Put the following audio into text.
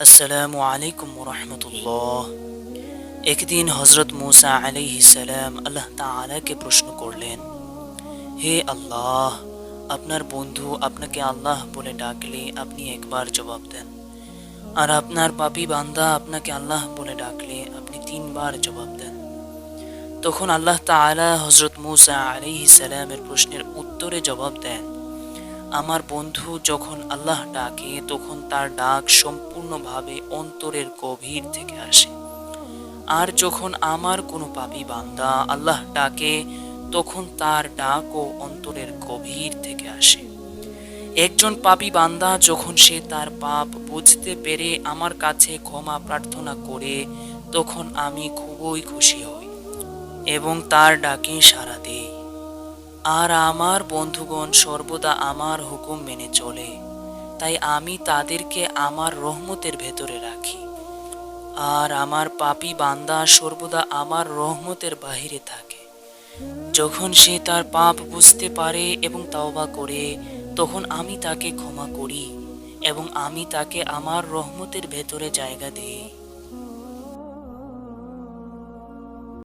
আসসালামু আলাইকুম রহমতুল্লাহ। একদিন হজরত মুসা আলাইহিস সালাম আল্লাহ তাআলাকে প্রশ্ন করলেন, হে আল্লাহ, আপনার বন্ধু আপনাকে আল্লাহ বলে ডাকলে আপনি একবার জবাব দেন, আর আপনার পাপী বান্দা আপনাকে আল্লাহ বলে ডাকলে আপনি তিনবার জবাব দেন। তখন আল্লাহ তাআলা হজরত মুসা আলাইহিস সালামের প্রশ্নের উত্তরে জবাব দেন, আমার বন্ধু যখন আল্লাহ ডাকে তখন তার ডাক সম্পূর্ণভাবে অন্তরের গভীর থেকে আসে, আর যখন আমার কোনো পাপী বান্দা আল্লাহ ডাকে তখন তার ডাকও অন্তরের গভীর থেকে আসে। একজন পাপী বান্দা যখন সে তার পাপ বুঝতে পেরে আমার কাছে ক্ষমা প্রার্থনা করে তখন আমি খুবই খুশি হই এবং তার ডাকে সাড়া দেই। আর আমার বন্ধুগণ সর্বদা আমার হুকুম মেনে চলে, তাই আমি তাদেরকে আমার রহমতের ভেতরে রাখি। আর আমার পাপী বান্দা সর্বদা আমার রহমতের বাহিরে থাকে। যখন সে তার পাপ বুঝতে পারে এবং তাওবা করে তখন আমি তাকে ক্ষমা করি এবং আমি তাকে আমার রহমতের ভেতরে জায়গা দিই।